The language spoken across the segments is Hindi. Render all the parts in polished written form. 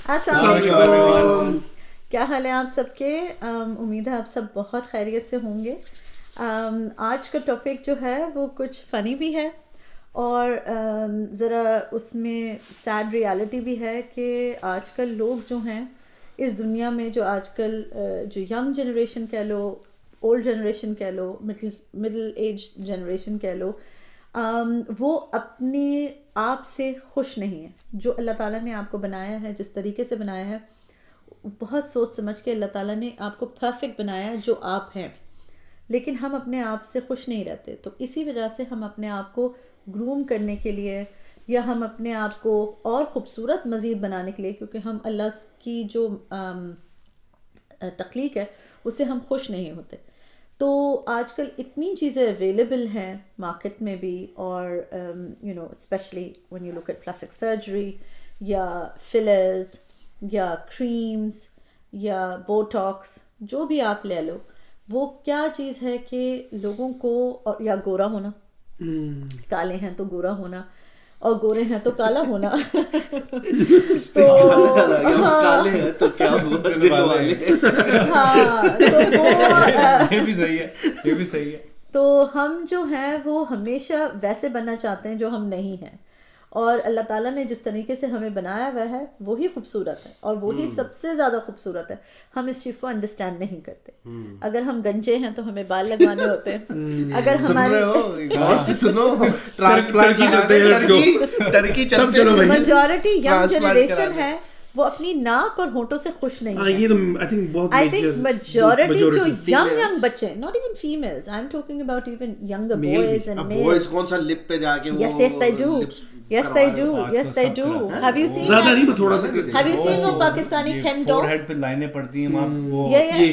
अस्सलाम वालेकुम। क्या हाल है आप सबके? उम्मीद है आप सब बहुत खैरियत से होंगे। आज का टॉपिक जो है वो कुछ फ़नी भी है और ज़रा उसमें सैड रियलिटी भी है कि आजकल लोग जो हैं इस दुनिया में, जो आजकल जो यंग जनरेशन कह लो, ओल्ड जनरेशन कह लो, मिडिल एज जनरेशन कह लो, वो अपने आप से खुश नहीं है। जो अल्लाह ताला ने आपको बनाया है, जिस तरीके से बनाया है, बहुत सोच समझ के अल्लाह ताला ने आपको परफेक्ट बनाया है जो आप हैं, लेकिन हम अपने आप से खुश नहीं रहते। तो इसी वजह से हम अपने आप को ग्रूम करने के लिए या हम अपने आप को और ख़ूबसूरत मज़ीद बनाने के लिए, क्योंकि हम अल्लाह की जो तख्लीक है उससे हम खुश नहीं होते। तो आजकल इतनी चीज़ें अवेलेबल हैं मार्केट में भी, और you know specially when you look at plastic surgery या फिलर्स या क्रीम्स या बोटॉक्स, जो भी आप ले लो, वो क्या चीज़ है कि लोगों को, या गोरा होना, काले हैं तो गोरा होना और गोरे हैं तो काला होना। तो काले हैं तो क्या हुआ, दिल वाले। हाँ, तो वो ये भी सही है, ये भी सही है। तो हम जो हैं वो हमेशा वैसे बनना चाहते हैं जो हम नहीं हैं, और अल्लाह ताला ने जिस तरीके से हमें बनाया हुआ है वही खूबसूरत है और वही सबसे ज़्यादा खूबसूरत है। हम इस चीज़ को अंडरस्टैंड नहीं करते। अगर हम गंजे हैं तो हमें बाल लगवाने होते हैं। अगर हमारे सुनो, ट्रांसप्लांट टर्की चलते हैं। मेजॉरिटी यंग जनरेशन है वो अपनी नाक और होंठों से खुश नहीं है। ये तो आई थिंक मेजॉरिटी जो यंग बच्चे, not even females, I am talking about even younger boys and males. Boys कौन सा लिप पे जाके वो yes they do, yes they do, yes they do। have you seen ज़्यादा नहीं, थोड़ा सा have you seen वो पाकिस्तानी Ken doll? फोरहेड पे लाइनें पड़ती हैं, वहाँ वो ये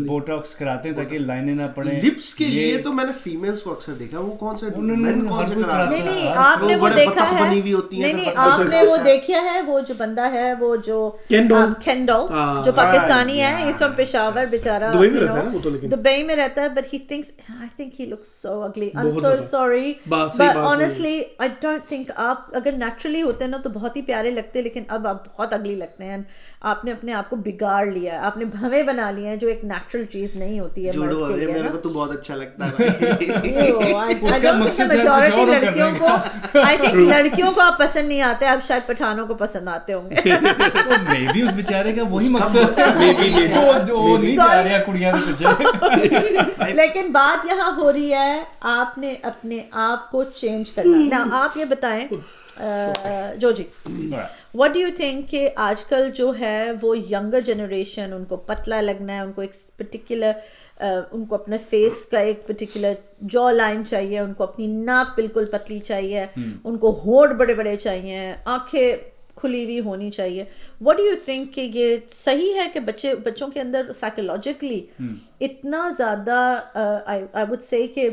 बोटॉक्स कराते हैं ताकि लाइनें ना पड़े। लिप्स के लिए तो मैंने फीमेल्स को अक्सर देखा, वो कौन से मेन कौन से कराते हैं? नहीं आपने वो देखा है, बनी हुई होती है। नहीं आपने वो देखा है, वो जो बंदा है, वो जो Ken doll, जो पाकिस्तानी है, इस वक्त पेशावर बेचारा दुबई में रहता है ना वो तो, लेकिन दुबई में रहता है, but he thinks, I think he looks so ugly, I'm so sorry, but honestly I don't think, आप अगर नेचुरली होते हैं ना तो बहुत ही प्यारे लगते हैं, लेकिन अब आप बहुत अगली लगते हैं। आपने अपने आप को बिगाड़ लिया है, आपने भवें बना लिए हैं जो एक नेचुरल चीज नहीं होती है मर्द के लिए। मेरे को तो बहुत अच्छा लगता है। मेजॉरिटी लड़कियों को, आई थिंक लड़कियों को आप पसंद नहीं आते, अब शायद पठानों को पसंद आते होंगे। मे बी उस बेचारे का वही मकसद है, वो नहीं जा रहा कुड़ियां के पीछे। लेकिन बात यहाँ हो रही है, आपने अपने आप को चेंज करना। ना आप ये बताएं जो जी, व्हाट डू यू थिंक कि आजकल जो है वो यंगर जनरेशन, उनको पतला लगना है, उनको एक पर्टिकुलर उनको अपने फेस का एक पर्टिकुलर जॉ लाइन चाहिए, उनको अपनी नाक बिल्कुल पतली चाहिए, उनको होंठ बड़े बड़े चाहिए, आंखें खुली हुई होनी चाहिए। व्हाट डू यू थिंक कि ये सही है कि बच्चों के अंदर साइकोलॉजिकली इतना ज़्यादा आई वुड से कि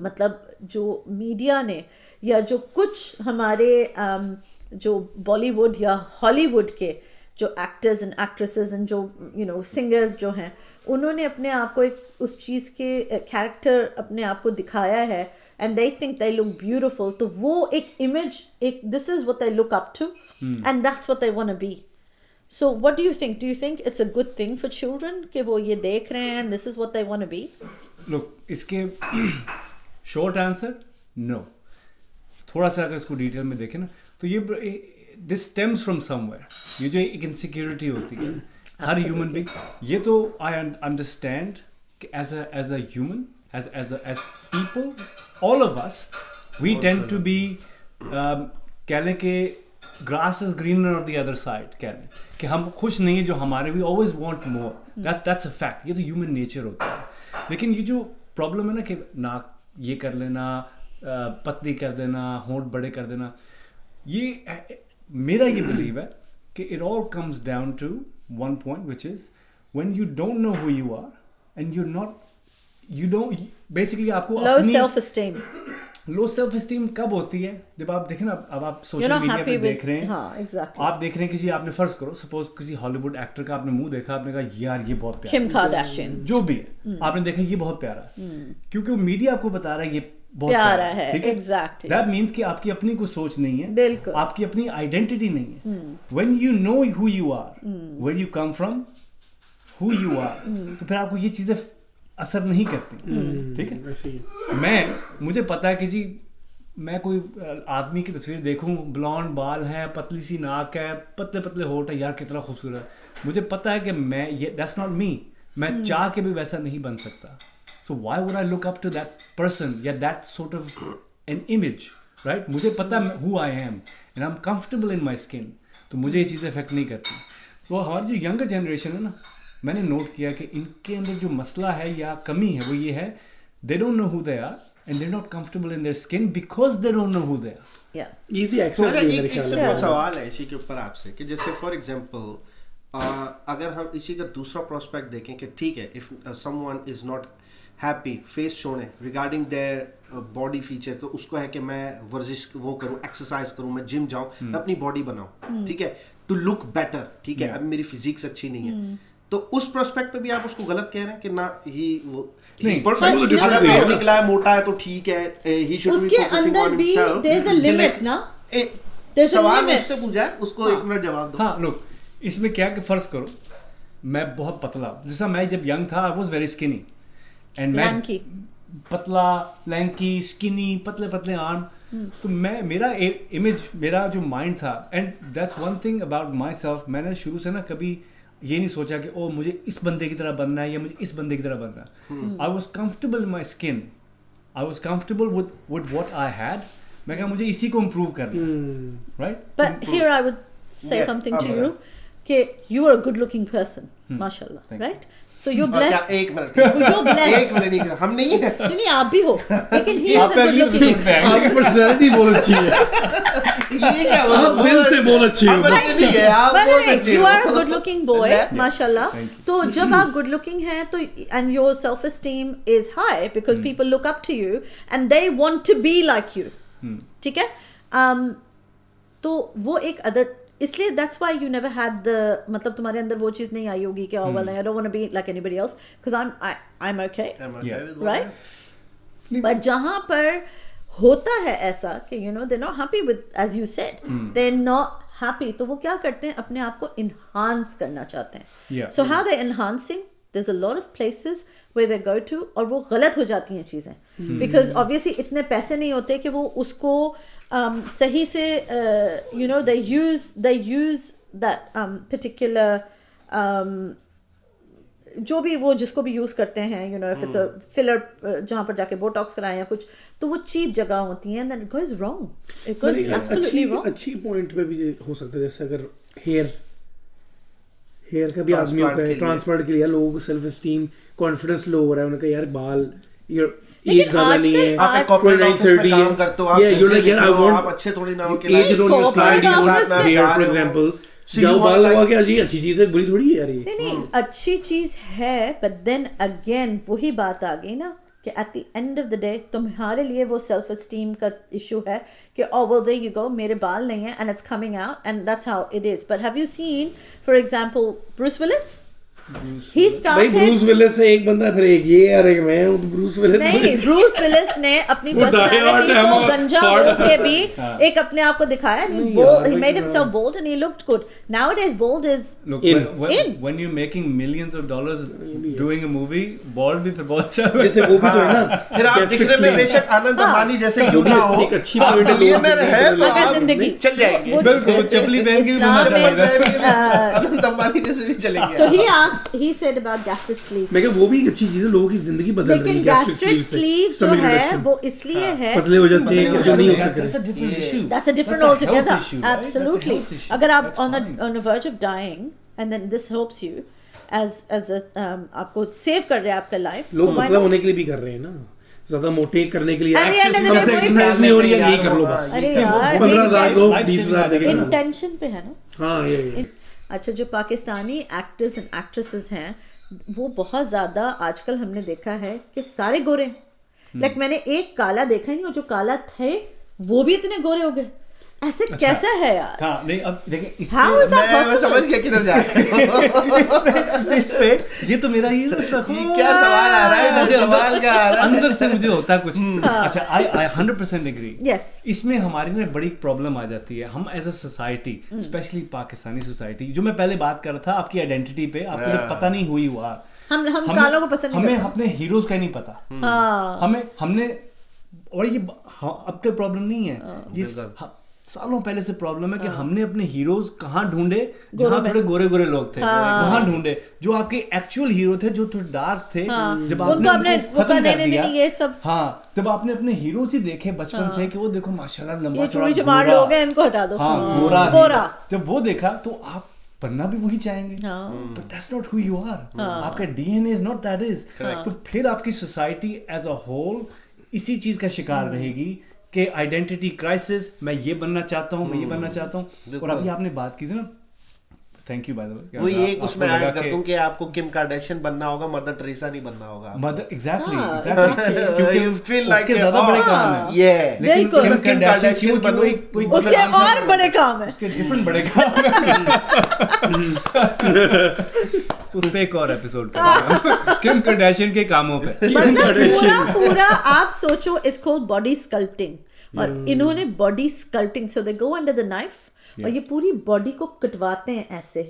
मतलब जो मीडिया ने या जो कुछ हमारे जो बॉलीवुड या हॉलीवुड के जो एक्टर्स एंड एक्ट्रेसेस एंड जो यू नो सिंगर्स जो हैं, उन्होंने अपने आप को एक उस चीज़ के कैरेक्टर अपने आप को दिखाया है, and they think they look beautiful, तो वो एक इमेज, एक this is what they look up to and that's what they want to be. So what do you think it's a good thing for children कि वो ये देख रहे हैं and this is what they want to be? Look, इसके शॉर्ट आंसर नो। थोड़ा सा अगर इसको डिटेल में देखें ना तो ये दिस स्टेम्स फ्रॉम समवेयर। ये जो एक इनसिक्योरिटी होती है हर ह्यूमन बीइंग, ये तो आई अंडरस्टैंड कि as a human, as people, all of us we tend to be, कह लें कि grass is greener on the other side, कह लें कि हम खुश नहीं है जो हमारे, we always want more, that's a fact. ये तो ह्यूमन नेचर होता है। लेकिन ये जो प्रॉब्लम है ना कि नाक ये कर लेना, पतली कर देना, होंठ बड़े कर देना, ये मेरा ये बिलीव है कि it all comes down to one point which is when you don't know who you are and you don't basically आपको लो सेल्फ एस्टीम कब होती है? जब आप देखें ना, अब आप सोशल मीडिया पे देख रहे हैं, हाँ, exactly. आप देख रहे हैं किसी, आपने फर्ज करो सपोज किसी हॉलीवुड एक्टर का आपने मुंह देखा, आपने कहा यार ये बहुत प्यारा, किम कार्दाशियन जो भी है, आपने देखा ये बहुत प्यारा, क्योंकि मीडिया आपको बता रहा है प्यारा है, exactly. That means कि आपकी अपनी कोई सोच नहीं है, बिल्कुल, आपकी अपनी आइडेंटिटी नहीं है. When you know who you are, where you come from, who you are, तो फिर आपको ये चीजें असर नहीं करती. ठीक है. मुझे पता है कि जी मैं कोई आदमी की तस्वीर देखूं, ब्लॉन्ड बाल है, पतली सी नाक है, पतले पतले होठ है, यार कितना खूबसूरत. मुझे पता है कि मैं ये that's not me. मैं चाह के भी वैसा नहीं बन सकता. So why would I look up to that person? Yeah, that sort of an image, right? मुझे पता है who I am and I'm comfortable in my skin. तो मुझे ये चीज़ें अफेक्ट नहीं करती. तो हमारी जो यंगर जनरेशन है ना, मैंने नोट किया कि इनके अंदर जो मसला है या कमी है वो ये है, they don't know who they are and they're not comfortable in their skin because they don't know who they are. Yeah. Easy access. एक सिंपल सवाल है इसी के ऊपर आपसे कि जैसे फॉर एग्जांपल अगर हम इसी का दूसरा प्रोस्पेक्ट देखें कि ठीक है, if someone is not happy face shown regarding their body feature, तो उसको है कि मैं वर्जिश वो करूं, एक्सरसाइज करूं, मैं जिम जाऊं, मैं अपनी बॉडी बनाऊं, ठीक है, टू लुक बेटर. ठीक है, अब मेरी फिजिक्स अच्छी नहीं है, तो उस प्रोस्पेक्ट पे भी आप उसको गलत कह रहे हैं कि ना ही वो परफेक्ट, अगर वो निकला है मोटा है तो ठीक है, he should be focusing on himself. There is a limit ना, सवाल मुझसे पूछा है, उसको एक मिनट जवाब दो. हाँ, लोग इसमें क्या कि फर्ज करो मैं बहुत पतला, जैसा मैं जब यंग था I was very skinny and मैं पतला, लैंकी, स्किनी, पतले पतले आर्म. तो मैं मेरा इमेज, मेरा जो माइंड था, and that's one thing about my self, मैंने शुरू से ना कभी ये नहीं सोचा कि ओ मुझे इस बंदे की तरह बनना है या मुझे इस बंदे की तरह बनना है. I was comfortable in my skin, I was comfortable with what I had. मैं कहा मुझे इसी को इम्प्रूव करना, right. But here I would say something to you कि you are a good looking person, माशाल्लाह, right? So you're blessed. एक मिनट, you're blessed. एक मिनट, हम नहीं हैं. नहीं आप भी हो, लेकिन he is a good looking. आपकी पर्सनालिटी बहुत अच्छी है. ये क्या बोल, आप दिल से बहुत अच्छी हो. नहीं है, आप बहुत अच्छे हो. You are a good looking boy, माशाल्लाह. तो जब आप good looking हैं तो and your self esteem is high because people look up to you and they want to be like you. ठीक है. तो वो एक अदर, इसलिए that's why you never had the, मतलब तुम्हारे अंदर वो चीज नहीं आई होगी कि oh well I don't want to be like anybody else because I'm okay, right? But जहाँ पर होता है ऐसा कि you know they're not happy with, as you said, they're not happy, तो वो क्या करते हैं, अपने आप को enhance करना चाहते हैं. So how they're enhancing, there's a lot of places where they go to और वो गलत हो जाती हैं चीजें because obviously इतने पैसे नहीं होते कि वो उसको सही से you know they use that particular जो भी वो जिसको भी यूज करते हैं, you know if it's a filler जहाँ पर जाके बोटॉक्स कराएं या कुछ, तो वो चीप जगह होती है and then it goes wrong, it goes absolutely wrong. अच्छी पॉइंट पे भी हो सकता है, जैसे अगर हेयर का भी आदमी होता है, ट्रांसप्लांट के लिए लोगों को सेल्फ एस्टीम, कॉन्फिडेंस लो हो रहा है, उनका यार बाल एज ज्यादा नहीं है, आप कॉर्पोरेट ऑफिस में काम करते हो, आप अच्छे थोड़ी ना हो कि as on your side, hair for example, जाओ बाल लगा के, अजी अच्छी चीज है, बुरी थोड़ी है यार ये. नहीं अच्छी चीज है, बट देन अगेन वही बात आ गई ना कि at the end of the day तुम्हारे लिए वो सेल्फ एस्टीम का इशू है कि oh well there you go, मेरे बाल नहीं है and it's coming out and that's how it is. But have you seen for example Bruce Willis? He started, भाई ब्रूस विलिस से एक बंदा, फिर एक ये और एक मैं हूँ. ब्रूस विलिस नहीं, ब्रूस विलिस ने अपनी पर्सनालिटी को गंजा होके भी एक अपने आप को दिखाया. He made himself bold and he looked good. Nowadays bold is in. When you're making millions of dollars doing a movie, bold भी फिर बहुत अच्छा है. जैसे वो भी तो है ना, फिर आप दिखने में बेशक आनंद अंबानी जैसे क्यों ना हो, एक अच्छी पॉइंट है तो आप जिंदगी चल जाएंगे. बिल्कुल चपली पहन के भी आनंद अंबानी जैसे भी चलेंगे. So he said about gastric sleeve. मैं वो भी अच्छी चीज है, लोगों की जिंदगी बदल रही है. लेकिन gastric sleeve जो है वो इसलिए है, पतले हो जाते हैं जो नहीं हो सकते. That's a different altogether. Absolutely. अगर आप on a verge of dying and then this helps you as a आपको सेव कर रहे हैं आपका लाइफ. लोग मतलब होने के लिए भी कर रहे हैं ना, ज्यादा मोटे करने के लिए एक्सरसाइज नहीं हो रही है, यही कर लो बस. अरे यार 15,000 दो 20,000 देंगे. इंटेंशन पे है ना. हाँ ये अच्छा, जो पाकिस्तानी एक्टर्स एंड एक्ट्रेसेस हैं वो बहुत ज़्यादा आजकल हमने देखा है कि सारे गोरे, लाइक मैंने एक काला देखा ही नहीं, और जो काला थे वो भी इतने गोरे हो गए. ऐसे कैसा है यार? हाँ नहीं अब देखें How is that मैं possible? समझ गया किधर जा रहे हो। इस पे ये तो मेरा ही क्या सवाल आ रहा है, सवाल क्या आ रहा है? अंदर से मुझे होता है कुछ। अच्छा आई 100% एग्री। Yes. इसमें हमारी ना बड़ी प्रॉब्लम आ जाती है। हम as a society, specially Pakistani society, जो मैं पहले बात कर रहा था आपकी आइडेंटिटी पे, आपको जब पता नहीं हुई हुआ, हम कालों को पसंद नहीं हमें करते। अपने हीरोज का ही नहीं पता। हाँ। हमने और ये अब का प्रॉब्लम नहीं है, ये सालों पहले से प्रॉब्लम है कि हमने अपने हीरोज कहाँ ढूंढे, जहाँ थोड़े गोरे गोरे लोग थे वहां ढूंढे, जो आपके एक्चुअल हीरो थे, जो थोड़े डार्क थे, जब आपने उनको खत्म कर दिया। ये सब हाँ, जब आपने अपने हीरो ही देखे बचपन से कि वो देखो माशाल्लाह लंबा ये चौड़ा चूड़ी चमार लोग हैं, इनको हटा दो। हाँ गोरा, जब वो देखा तो आप बनना भी वही चाहेंगे, but that's not who you are. आपका DNA is not that is. तो फिर आपकी सोसाइटी एज अ होल इसी चीज का शिकार रहेगी कि आइडेंटिटी क्राइसिस, मैं ये बनना चाहता हूँ, मैं ये बनना चाहता हूँ। और अभी आपने बात की थी ना, thank you by the way, वो ये उसमें ऐड कर दूं कि आपको किम कार्डेशियन बनना होगा, मदर टेरेसा नहीं बनना होगा। मदर एग्जैक्टली क्योंकि you feel like उसके ज्यादा बड़े काम है। Yeah. लेकिन बिल्कुल। किम कार्डेशियन क्यों कि वो कोई उसके और बड़े काम है, उसके डिफरेंट बड़े काम है। उस पे एक और एपिसोड करेंगे किम कार्डेशियन के कामों पे। मतलब पूरा आप सोचो, इट्स कॉल्ड बॉडी स्कल्पटिंग, और इन्होंने body sculpting, so they go under the knife और ये पूरी बॉडी को कटवाते हैं ऐसे,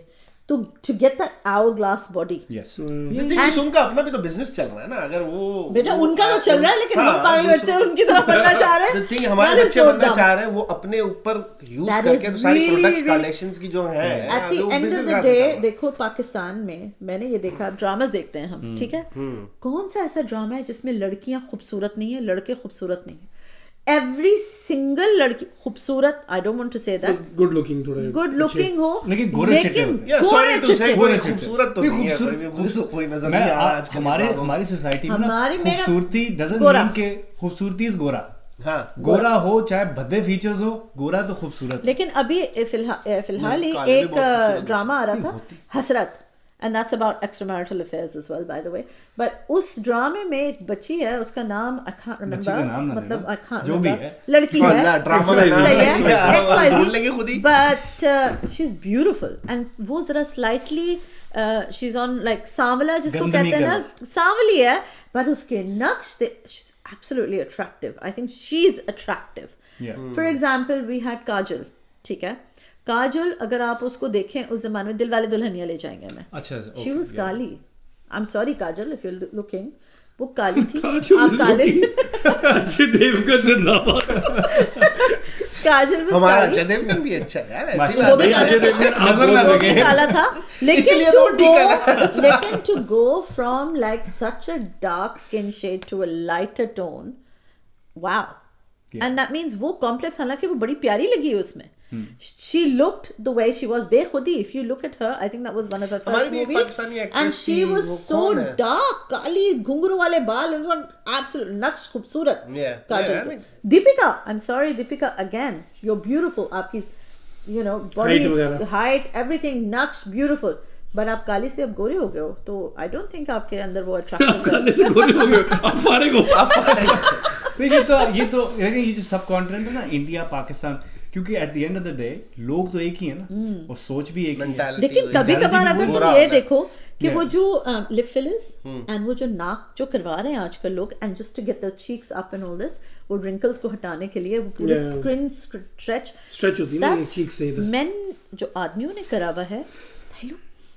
to get that hourglass body. Yes, उनका अपना भी तो बिजनेस चल रहा है ना। अगर वो बेटा उनका तो चल रहा है, लेकिन हम पागल बच्चे उनकी तरह बनना चाह रहे हैं। थिंग हमारे बच्चे बनना चाह रहे हैं, वो अपने ऊपर यूज करके तो सारी प्रोडक्ट्स कलेक्शंस की जो है at the end of the day. देखो पाकिस्तान में मैंने ये देखा, ड्रामास देखते हैं हम, ठीक है, कौन सा ऐसा ड्रामा है जिसमें लड़कियां खूबसूरत नहीं है, लड़के खूबसूरत नहीं है? एवरी सिंगल लड़की खूबसूरत, I don't want to say that, good looking थोड़े गुड लुकिंग हो, लेकिन गोरे चिट्टे होते या सॉरी टू से गोरे खूबसूरत तो नहीं है, कोई नजर नहीं आ रहा आजकल। हमारी सोसाइटी में ना हमारी में खूबसूरती डजंट गोरा। मीन के खूबसूरती इज गोरा। हाँ, गोरा हो चाहे भद्दे फीचर्स हो, गोरा तो खूबसूरत। लेकिन अभी फिलहाल ही काले भी एक बहुत खूबसूरत ड्रामा आ रहा था, हसरत, and that's about extramarital affairs as well, by the way. But उस ड्रामे में एक बच्ची है, उसका नाम I can't remember, बच्ची का नाम ना मतलब लेना, I can't जो भी remember, है। लड़की है, ड्रामा सही है, बोल लेंगे खुद ही। but she's beautiful, and वो जरा slightly she's on like सांवला जिसको गंदमी कहते हैं ना, सांवली है, but उसके नक्श, she's absolutely attractive. I think she's attractive. Yeah. For example, we had काजल, ठीक है, काजल अगर आप उसको देखें उस जमाने में, दिलवाले दुल्हनिया ले जाएंगे में, अच्छा, she was Kali. I am sorry Kajal if you looking, वो काली थी, आप काले। अजय देवगन जिंदाबाद। काजल was हमारा काली, अजय देवगन भी अच्छा है यार, ऐसी माशाल्लाह। बात वो भी नहीं। अजय देवगन नजर ना वो लगे। भी काला था, इसलिए लेकिन तो ठीक है लेकिन to go from like such a dark skin shade to a lighter tone, wow, and that means वो कॉम्प्लेक्स, हालांकि वो बड़ी प्यारी लगी उसमें। She looked the way she was Bekhudi. If you look at her, I think that was one of her हमारी first भी एक movies. Pakistani actress And she थी, was वो so कौन है? dark, काली घुंघरू वाले बाल, absolute नक्श खूबसूरत। Yeah, काजल yeah, I की। mean- Deepika, I'm sorry Deepika, again, you're beautiful. आपकी, you know, body, Height वगैरह। height, everything नक्श, beautiful. But आप काली से अब गोरे हो गए हो, तो I don't think आपके अंदर वो attractive काले से गोरे हो गए, अब फारिग हो। ये तो ये जो सब कॉन्टिनेंट है ना, इंडिया पाकिस्तान, क्योंकि at the end of the day लोग तो एक ही है ना, और सोच भी एक ही है। Mentality लेकिन वही। कभी कभार अगर गोरा तुम ये होता है। देखो कि Yeah. वो जो लिप फिलर्स एंड वो जो नाक जो करवा रहे हैं आजकल लोग, and just to get the cheeks up and all this, वो रिंकल्स को हटाने के लिए वो पूरे Yeah. स्किन स्ट्रेच होती है ना ये चीक से इधर। मेन जो आदमियों ने करा हुआ है,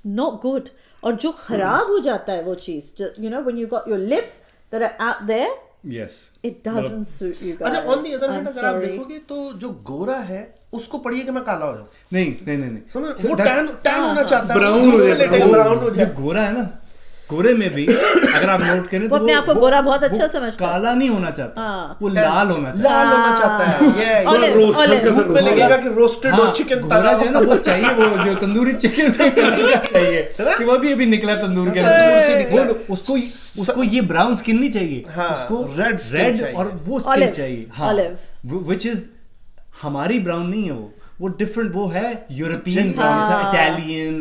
नॉट गुड, और जो खराब हो जाता है वो चीज, you know when you got your lips that are out there, Yes. It doesn't suit you guys. अच्छा, ऑन द अदर हैंड अगर आप देखोगे तो जो गोरा है उसको पढ़िए कि मैं काला हो जाऊं, नहीं समझ, So वो that- टैन होना चाहता है, Brown हो जाए, ब्राउन हो जो जाए। गोरा है ना, गोरे में भी अगर आप नोट करें वो तो अपने आप को गोरा बहुत अच्छा वो समझता है। काला नहीं होना चाहता, हाँ। वो लाल होना चाहता है। लाल होना चाहता है, ये Olive, रोस्ट olive. का धूप में लगेगा कि रोस्टेड हो हाँ, चिकन गोरा जो है ना, वो चाहिए, वो जो तंदूरी चिकन चाहिए कि वो भी अभी निकला तंदूर के तंदूर से निकला। वो उसको ये ब्राउन स्किन नहीं चाहिए, हाँ, उसको red skin रेड चाहिए। और वो स्किन Olive, चाहिए, हाँ, olive. विच इज हमारी ब्राउन नहीं है, वो डिफरेंट, वो है यूरोपियन ब्राउन, इटालियन,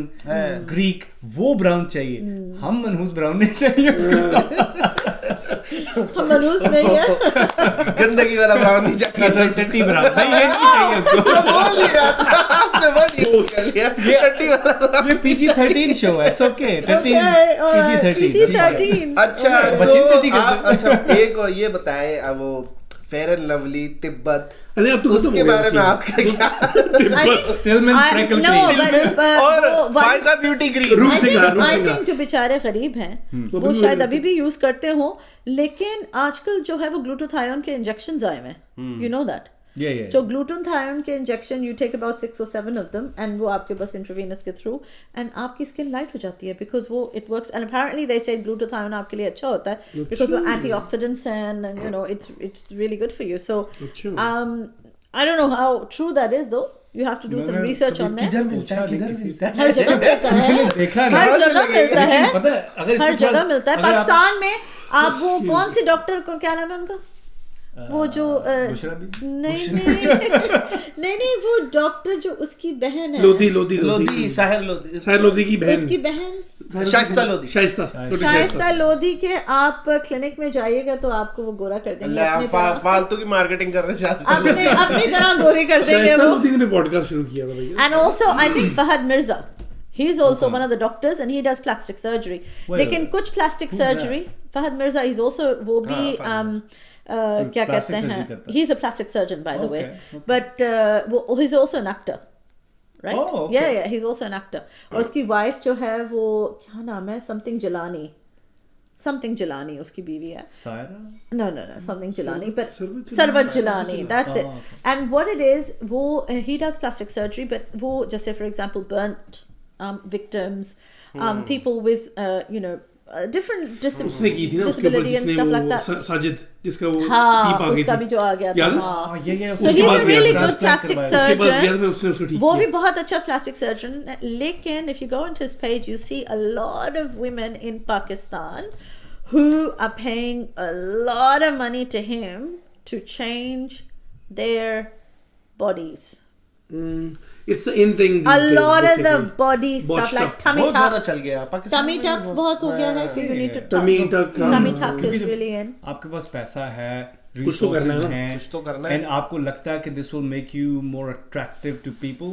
ग्रीक, वो ब्राउन चाहिए। हम मनहूस ब्राउन नहीं चाहिए उसको। हम मनूस नहीं है। गंदगी वाला ब्राउन नहीं चाहिए, टट्टी ब्राउन नहीं, ये नहीं चाहिए उसको। बोल ही रहा था आपने, वर्ड यूज कर लिया, टट्टी वाला। ये PG-13 शो है, इट्स ओके। PG-13। अच्छा बच्चे टट्टी तो करते आप, अच्छा एक और ये बताएं, अब वो फेयर एंड लवली तिब्बत, अरे अब तो उसके बारे में आपका क्या? Stillman's freckle cream। और फायजा ब्यूटी क्रीम। रूप सिंगार, रूप आई सिंगार। थिंक जो बेचारे गरीब हैं वो वो भी शायद वही अभी भी यूज करते हो, लेकिन आजकल जो है वो ग्लूटाथायोन के इंजेक्शंस आए हैं, यू नो दैट। Yeah. जो ग्लूटाथायोन के injection you take about 6 or 7 of them, and वो आपके बस इंट्रावेनस के थ्रू, एंड आपकी स्किन लाइट हो जाती है बिकॉज वो it works, and apparently they say glutathione आपके लिए अच्छा होता है बिकॉज वो antioxidants and you know it's really good for you. So I don't know how true that is though, you have to do some research on that. किधर मिलता है, किधर मिलता है? हर जगह मिलता है, देखा ना, हर जगह मिलता है, पता है, अगर हर इसके जगह पास- मिलता है। अगर आप- पाकिस्तान में आप वो कौन सी डॉक्टर को, क्या नाम है उनका, वो जो बुशरा भी? नहीं वो डॉक्टर जो उसकी बहन है, लोधी, साहिर लोधी, साहिर लोधी की उसकी बहन बहन शाइस्ता लोधी। शाइस्ता लोधी के आप क्लिनिक में जाइएगा तो आपको वो गोरा कर देंगे, अपने तरह, फालतू की मार्केटिंग कर रहे हैं शाइस्ता लोधी। अपनी तरह गोरी कर देंगे शाइस्ता वो। लोधी ने भी पॉडकास्ट शुरू किया था भैया। And also, I think Fahad Mirza, he's also one of the doctors and he does plastic surgery. लेकिन कुछ plastic surgery, Fahad Mirza is also, वो भी क्या कहते हैं, he's a plastic surgeon by the way, but he's also an actor, right? Oh, okay. Yeah, he's also an actor. और उसकी wife जो है वो क्या नाम है, something Jilani उसकी बीवी है। Saira? No, something Jilani, but Sarwat Jilani, that's it. And what it is, वो he does plastic surgery, but वो जैसे for example burnt victims, people with different उसने की थी ना उसके ऊपर disability and जिसने stuff like वो that. साजिद जिसका वो हाँ, पीप आ गई उसका भी थी, जो आ गया था, याद है? हाँ। Yeah. So उसके he's पास a गया really था, good plastic उसके पास गया surgeon. था, फिर उसने उसको ठीक वो भी किया। बहुत अच्छा plastic surgeon, लेकिन if you go into his page you see a lot of women in Pakistan who are paying a lot of money to him to change their bodies. It's the in thing these A days, lot of the basically. body Botched stuff like up. tummy बहुत ज्यादा tucks. चल गया पाकिस्तान Tummy में, tucks बहुत हो गया है कि you need to Tummy tuck, tummy हाँ। tuck is really in. आपके पास पैसा है, कुछ तो करना है resources ना, हैं, कुछ तो करना है। and आपको लगता है कि this will make you more attractive to people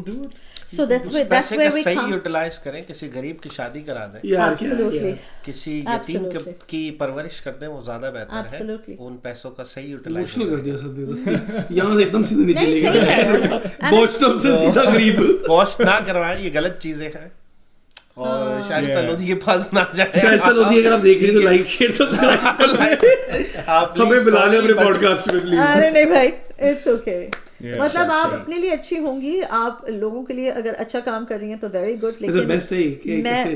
do it. So that's उस पैसे where का we सही come. यूटिलाइज करें, किसी गरीब की शादी करा दें, यार क्या- Absolutely. किसी यतीम Absolutely. की परवरिश कर दें, वो ज्यादा बेहतर Absolutely. है। उन पैसों का सही यूटिलाइज इमोशनल कर दिया सब बस यहाँ से एकदम सीधे नीचे नहीं, ले सही है। गया बॉस्टन से सीधा गरीब वॉश ना करवाएं, ये गलत चीजें हैं और शाइस्ता लोधी के पास ना जाए। शाइस्ता लोधी अगर आप देख रहे हो तो लाइक शेयर सब्सक्राइब आप please हमें बुला लें sorry, अपने but- पॉडकास्ट में प्लीज। अरे नहीं भाई, इट्स ओके। Yeah, मतलब आप सही। अपने लिए अच्छी होंगी, आप लोगों के लिए अगर अच्छा काम कर रही हैं तो वेरी गुड, ऐसा लेकिन बेस्ट है कि मैं ऐसे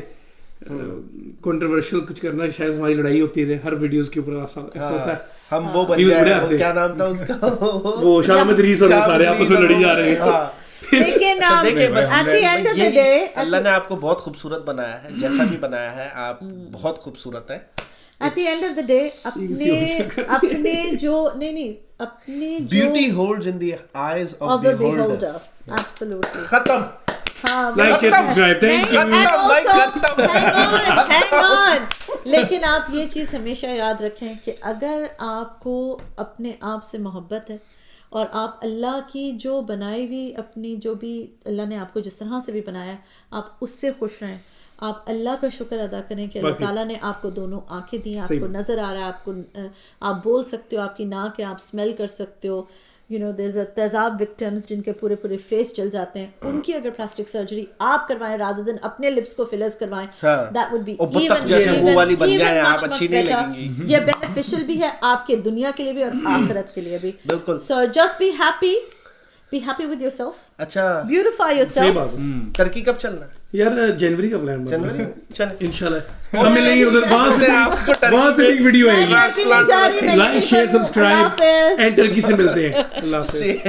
कंट्रोवर्शियल कुछ करना है, शायद हमारी लड़ाई होती रहे हर वीडियोस के ऊपर ऐसा होता है। हम वो बन Views गए, बड़े वो आते क्या नाम था उसका, वो शाह अहमद रीस और वो सारे आपस में लड़ी जा रहे हैं। हाँ। लेकिन अच्छा, देखिए बस at the end of the यही, day, अल्लाह ने आपको बहुत खूबसूरत बनाया है, जैसा भी बनाया है आप बहुत खूबसूरत है। at the end of the day अपने जो अपने जो beauty holds in the eyes of of the the holder. beholder, absolutely. खत्म। हाँ, like share subscribe, thank you. And also, hang on. लेकिन आप ये चीज़ हमेशा याद रखें कि अगर आपको अपने आप से मोहब्बत है और आप अल्लाह की जो बनाई हुई अपनी जो भी अल्लाह ने आपको जिस तरह से भी बनाया, आप उससे खुश रहें। आप अल्लाह का शुक्र अदा करें कि अल्लाह ताला ने आपको दोनों आंखें दी, आपको नज़र आ रहा है, आपको आप बोल सकते हो, आपकी नाक है, आप स्मेल कर सकते हो, you know there is a तेजाब विक्टिम्स जिनके पूरे फेस जल जाते हैं, उनकी अगर प्लास्टिक सर्जरी आप करवाएं रादर देन अपने लिप्स को फिलर्स करवाएं, दैट वुड बी बुतख जैसे मुंह वाली बन जाए, आप अच्छी नहीं लगेंगी। ये बेनिफिशियल भी है आपके दुनिया के लिए भी और आखिरत के लिए भी। बिल्कुल। So just be happy with yourself, अच्छा, ब्यूटिफाई सही योरसेल्फ। बात है टर्की कब चलना है? यार, जनवरी का प्लान बना जनवरी चले। इंशाल्लाह हम मिलेंगे उधर, वहां से एक वीडियो आएगी। मैं नहीं जा रही, मैं लाइक यहीं शेयर पर हूँ। अल्लाह सब्सक्राइब हाफिज़। एंड टर्की से मिलते हैं। अल्लाह हाफिज़।